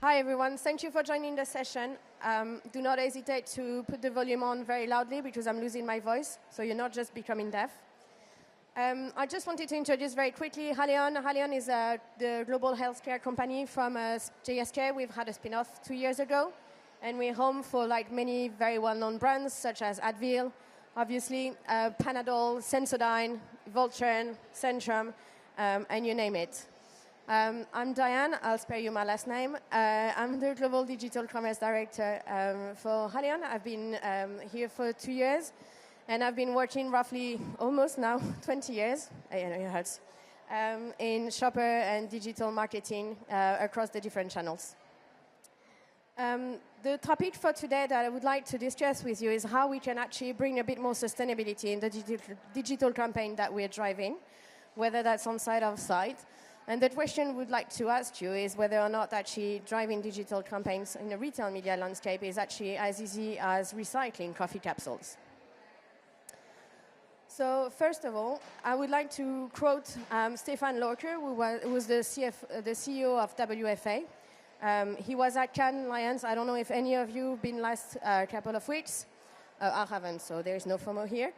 Hi, everyone. Thank you for joining the session. Do not hesitate to put the volume on very loudly because I'm losing my voice, so you're not just becoming deaf. I just wanted to introduce very quickly Haleon. Haleon is the global healthcare company from JSK. We've had a spin-off 2 years ago, and we're home for many very well-known brands such as Advil, obviously, Panadol, Sensodyne, Voltaren, Centrum, and you name it. I'm Diane. I'll spare you my last name. I'm the Global Digital Commerce Director for Haleon. I've been here for 2 years, and I've been working roughly almost now 20 years, I know it hurts, in shopper and digital marketing across the different channels. The topic for today that I would like to discuss with you is how we can actually bring a bit more sustainability in the digital campaign that we're driving, whether that's on-site or off-site. And the question we'd like to ask you is whether or not actually driving digital campaigns in the retail media landscape is actually as easy as recycling coffee capsules. So first of all, I would like to quote Stefan Lorker, who was the CEO of WFA. He was at Cannes Lions. I don't know if any of you have been last couple of weeks. I haven't, so there's no FOMO here.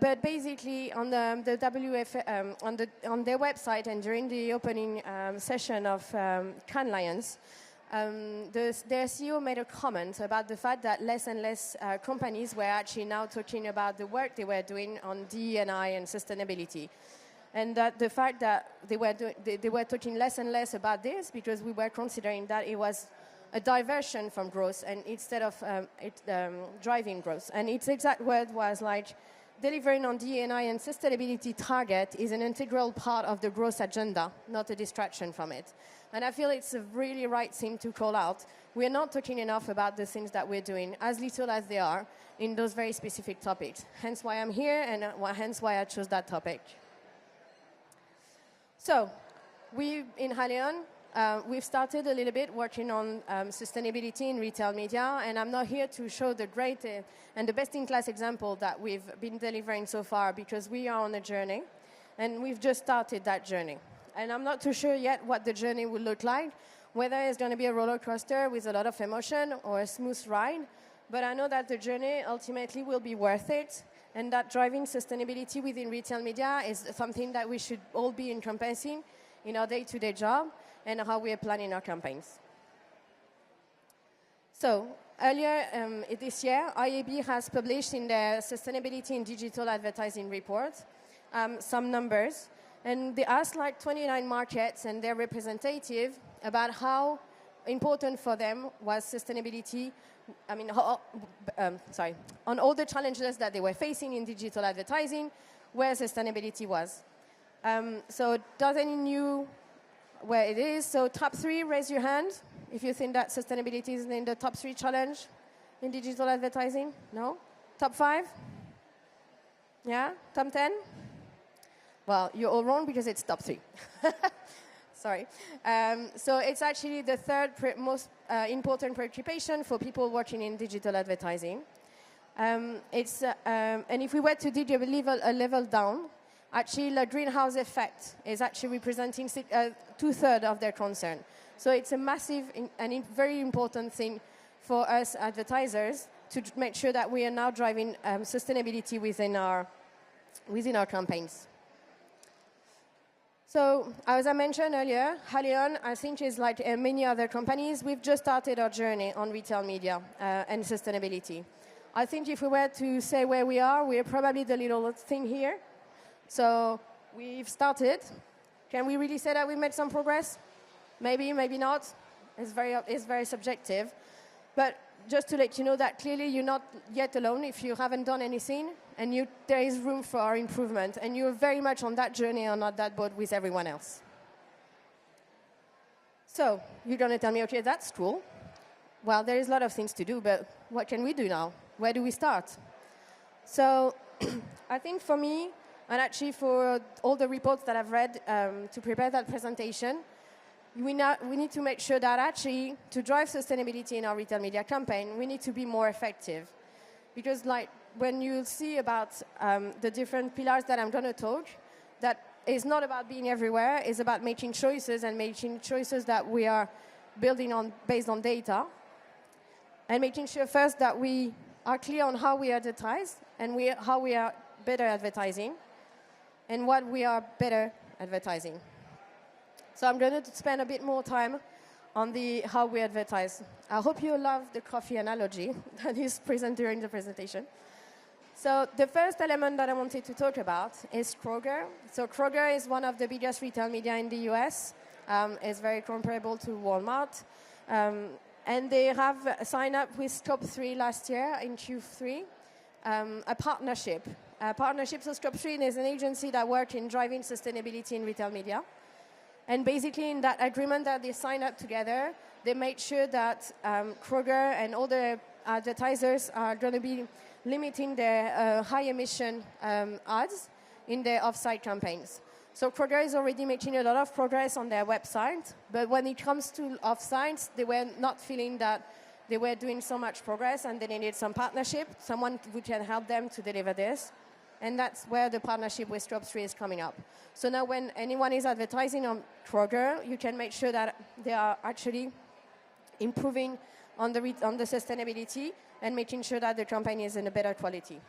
But basically, on the WFA, on their website and during the opening session of Cannes Lions, their CEO made a comment about the fact that less and less companies were actually now talking about the work they were doing on DE&I and sustainability. And that the fact that they were talking less and less about this because we were considering that it was a diversion from growth and instead of driving growth. And its exact word was delivering on DE&I and sustainability target is an integral part of the growth agenda, not a distraction from it. And I feel it's a really right thing to call out. We're not talking enough about the things that we're doing, as little as they are, in those very specific topics. Hence why I'm here, and hence why I chose that topic. So, in Haleon, we've started a little bit working on sustainability in retail media, and I'm not here to show the great and the best-in-class example that we've been delivering so far because we are on a journey, and we've just started that journey. And I'm not too sure yet what the journey will look like, whether it's going to be a roller coaster with a lot of emotion or a smooth ride, but I know that the journey ultimately will be worth it, and that driving sustainability within retail media is something that we should all be encompassing in our day-to-day job and how we are planning our campaigns. So, earlier this year, IAB has published in their Sustainability in Digital Advertising report some numbers, and they asked 29 markets and their representative about how important for them was sustainability, on all the challenges that they were facing in digital advertising, where sustainability was. So does any know where it is? So top 3, raise your hand if you think that sustainability is in the top 3 challenge in digital advertising. No? Top 5? Yeah? Top 10? Well, you're all wrong because it's top 3. Sorry. So it's actually the third most important preoccupation for people working in digital advertising. And if we were to dig a level down, actually, the greenhouse effect is actually representing 2/3 of their concern. So it's a massive and very important thing for us advertisers to make sure that we are now driving sustainability within our campaigns. So, as I mentioned earlier, Haleon, I think, is like many other companies. We've just started our journey on retail media and sustainability. I think if we were to say where we are, we're probably the little thing here. So we've started. Can we really say that we made some progress? Maybe, maybe not. It's very subjective. But just to let you know that clearly you're not yet alone if you haven't done anything, and there is room for our improvement, and you're very much on that journey and on that boat with everyone else. So you're going to tell me, okay, that's cool. Well, there is a lot of things to do, but what can we do now? Where do we start? So I think for me, and actually for all the reports that I've read to prepare that presentation, we need to make sure that actually to drive sustainability in our retail media campaign, we need to be more effective. Because when you see about the different pillars that I'm going to talk, that is not about being everywhere, it's about making choices and making choices that we are based on data, and making sure first that we are clear on how we advertise and how we are better advertising and what we are better advertising. So I'm going to spend a bit more time on the how we advertise. I hope you love the coffee analogy that is present during the presentation. So the first element that I wanted to talk about is Kroger. So Kroger is one of the biggest retail media in the US. It's very comparable to Walmart. And they have signed up with Top 3 last year in Q3, a partnership. So Top 3 is an agency that works in driving sustainability in retail media. And basically in that agreement that they signed up together, they made sure that Kroger and all the advertisers are going to be limiting their high-emission ads in their off-site campaigns. So Kroger is already making a lot of progress on their website, but when it comes to off-sites, they were not feeling that they were doing so much progress, and they needed some partnership, someone who can help them to deliver this. And that's where the partnership with Top 3 is coming up. So now when anyone is advertising on Kroger, you can make sure that they are actually improving on the sustainability and making sure that the campaign is in a better quality.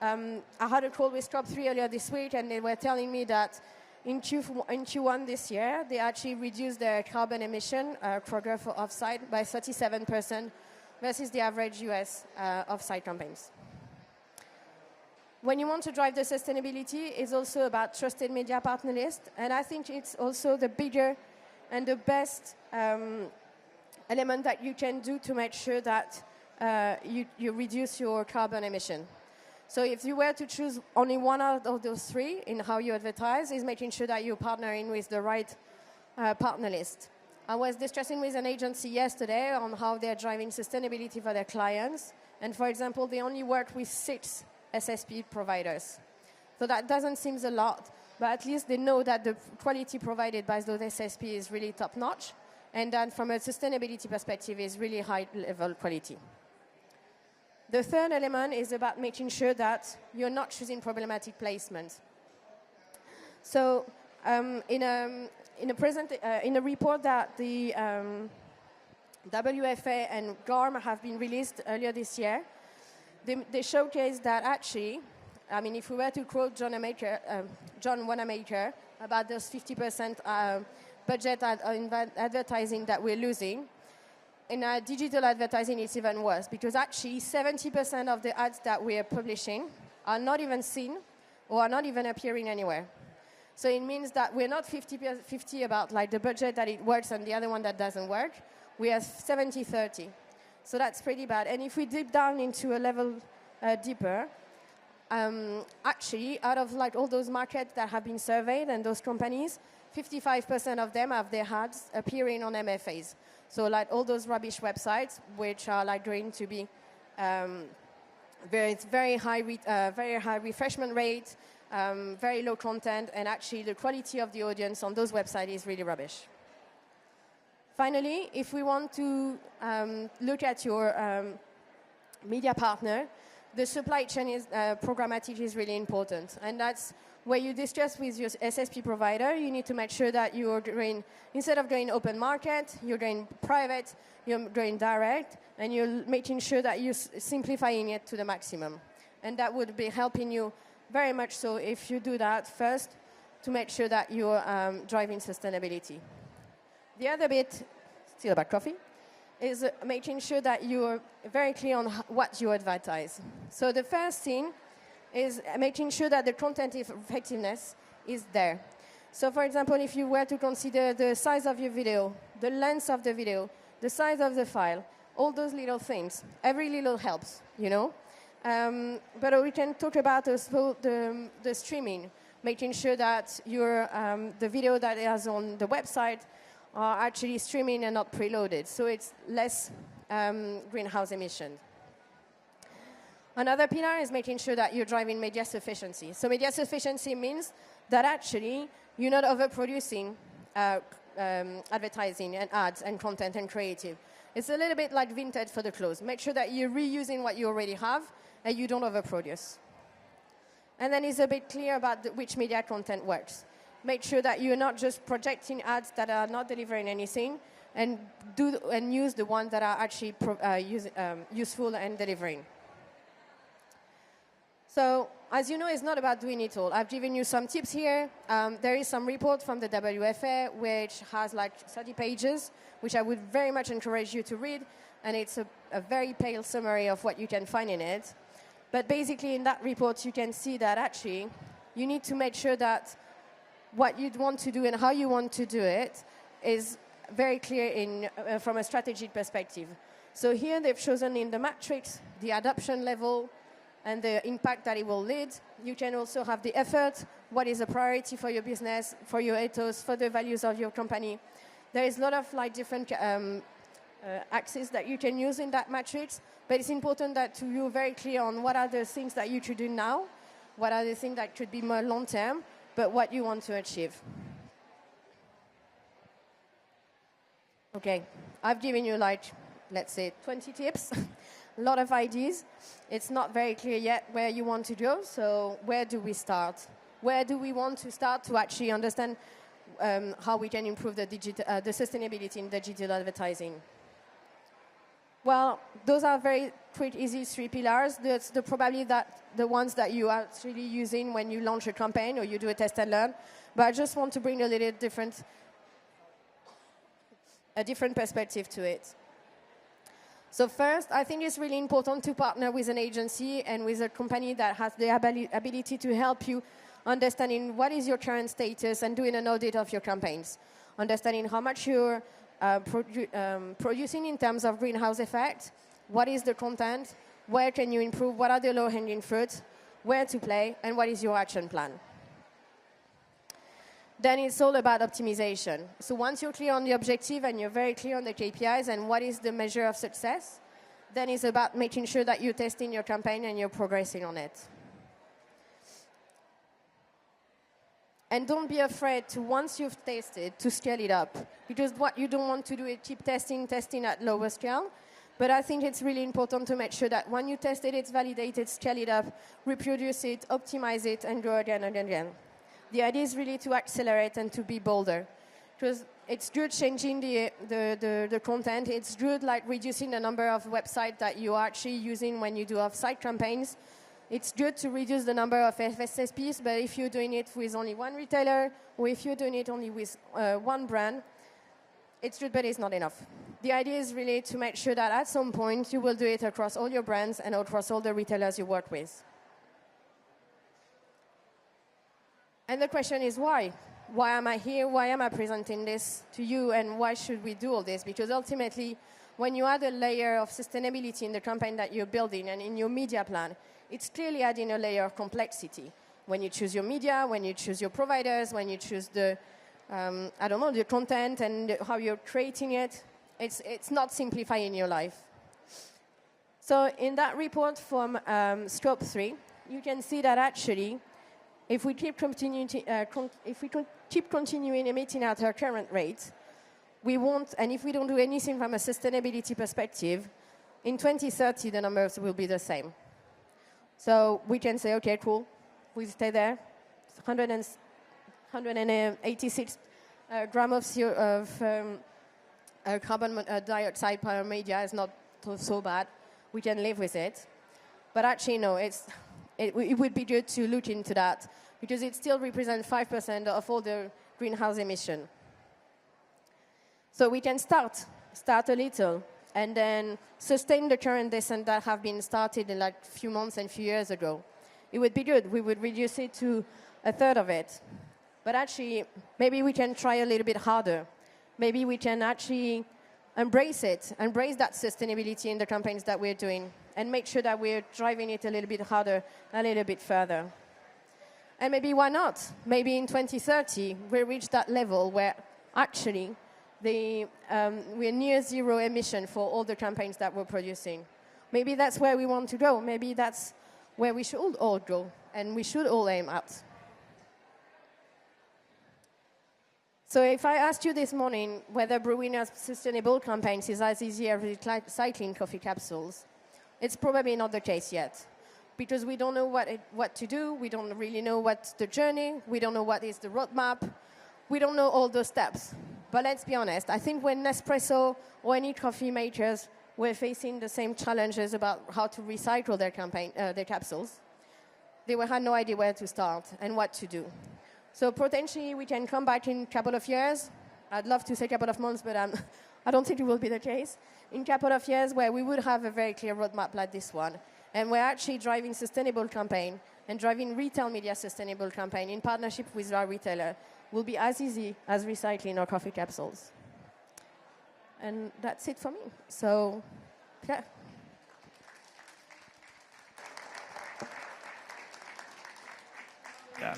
I had a call with Top 3 earlier this week, and they were telling me that in Q1 this year, they actually reduced their carbon emission, Kroger for off-site, by 37% versus the average US off-site campaigns. When you want to drive the sustainability, it's also about trusted media partner list, and I think it's also the bigger and the best element that you can do to make sure that you reduce your carbon emission. So if you were to choose only one out of those three in how you advertise, is making sure that you're partnering with the right partner list. I was discussing with an agency yesterday on how they're driving sustainability for their clients, and for example, they only work with 6 SSP providers. So that doesn't seem a lot, but at least they know that the quality provided by those SSP is really top-notch, and then from a sustainability perspective is really high-level quality. The third element is about making sure that you're not choosing problematic placement. So in a report that the WFA and GARM have been released earlier this year, they showcase that actually, I mean, if we were to quote John Wanamaker about those 50% budget advertising that we're losing, in digital advertising, it's even worse, because actually 70% of the ads that we are publishing are not even seen or are not even appearing anywhere. So it means that we're not 50-50 about like the budget that it works and the other one that doesn't work. We are 70-30. So that's pretty bad. And if we dip down into a level deeper, actually, out of like all those markets that have been surveyed and those companies, 55% of them have their ads appearing on MFAs. So like all those rubbish websites, which are like going to be very high refreshment rate, very low content, and actually the quality of the audience on those websites is really rubbish. Finally, if we want to look at your media partner, the supply chain is, programmatic is really important. And that's where you discuss with your SSP provider. You need to make sure that you're going, instead of going open market, you're going private, you're going direct, and you're making sure that you're simplifying it to the maximum. And that would be helping you very much so if you do that first to make sure that you're driving sustainability. The other bit, still about coffee, is making sure that you're very clear on what you advertise. So the first thing is making sure that the content effectiveness is there. So for example, if you were to consider the size of your video, the length of the video, the size of the file, all those little things, every little helps, you know? But we can talk about also the streaming, making sure that your, the video that is on the website are actually streaming and not preloaded, so it's less greenhouse emissions. Another pillar is making sure that you're driving media sufficiency. So media sufficiency means that actually you're not overproducing advertising and ads and content and creative. It's a little bit like vintage for the clothes. Make sure that you're reusing what you already have and you don't overproduce. And then it's a bit clear about which media content works. Make sure that you're not just projecting ads that are not delivering anything, and use the ones that are actually useful and delivering. So, as you know, it's not about doing it all. I've given you some tips here. There is some report from the WFA, which has like 30 pages, which I would very much encourage you to read. And it's a very pale summary of what you can find in it. But basically, in that report, you can see that actually, you need to make sure that what you want to do and how you want to do it is very clear from a strategic perspective. So here, they've chosen in the matrix the adoption level, and the impact that it will lead. You can also have the effort, what is a priority for your business, for your ethos, for the values of your company. There is a lot of like different axes that you can use in that matrix, but it's important that you're very clear on what are the things that you should do now, what are the things that could be more long-term, but what you want to achieve. Okay, I've given you like, let's say, 20 tips. A lot of ideas. It's not very clear yet where you want to go, so where do we start? Where do we want to start to actually understand how we can improve the sustainability in digital advertising? Well, those are very quick, easy 3 pillars. That's probably the ones that you are actually using when you launch a campaign or you do a test and learn. But I just want to bring a little different perspective to it. So first, I think it's really important to partner with an agency and with a company that has the ability to help you understanding what is your current status and doing an audit of your campaigns, understanding how much you're producing in terms of greenhouse effect, what is the content, where can you improve, what are the low-hanging fruits, where to play, and what is your action plan. Then it's all about optimization. So once you're clear on the objective and you're very clear on the KPIs and what is the measure of success, then it's about making sure that you're testing your campaign and you're progressing on it. And don't be afraid to, once you've tasted, to scale it up. Because what you don't want to do is keep testing at lower scale. But I think it's really important to make sure that when you test it, it's validated, scale it up, reproduce it, optimize it, and go again and again. The idea is really to accelerate and to be bolder. Because it's good changing the content. It's good like reducing the number of websites that you are actually using when you do off-site campaigns. It's good to reduce the number of FSSPs, but if you're doing it with only one retailer, or if you're doing it only with one brand, it's good, but it's not enough. The idea is really to make sure that at some point you will do it across all your brands and across all the retailers you work with. And the question is why? Why am I here? Why am I presenting this to you? And why should we do all this? Because ultimately, when you add a layer of sustainability in the campaign that you're building and in your media plan, it's clearly adding a layer of complexity. When you choose your media, when you choose your providers, when you choose the content and how you're creating it, it's not simplifying your life. So in that report from Scope 3, you can see that actually, if we keep continuing emitting at our current rate, we won't, and if we don't do anything from a sustainability perspective, in 2030 the numbers will be the same. So we can say, okay, cool, we stay there. 186 grams of carbon dioxide per media is not so bad. We can live with it. But actually, no, it would be good to look into that because it still represents 5% of all the greenhouse emission. So we can start a little, and then sustain the current descent that have been started in like a few months and few years ago. It would be good. We would reduce it to a third of it. But actually, maybe we can try a little bit harder. Maybe we can actually embrace that sustainability in the campaigns that we're doing, and make sure that we're driving it a little bit harder, a little bit further. And maybe why not? Maybe in 2030, we reach that level where actually we're near zero emission for all the campaigns that we're producing. Maybe that's where we want to go. Maybe that's where we should all go, and we should all aim at. So if I asked you this morning whether brewing a sustainable campaigns is as easy as recycling coffee capsules, it's probably not the case yet. Because we don't know what to do, we don't really know what's the journey, we don't know what is the roadmap, we don't know all those steps. But let's be honest, I think when Nespresso or any coffee makers were facing the same challenges about how to recycle their capsules, they had no idea where to start and what to do. So potentially we can come back in a couple of years. I'd love to say a couple of months, but I don't think it will be the case. In a couple of years where we would have a very clear roadmap like this one. And we're actually driving sustainable campaign and driving retail media sustainable campaign in partnership with our retailer will be as easy as recycling our coffee capsules. And that's it for me. So, yeah. Yeah.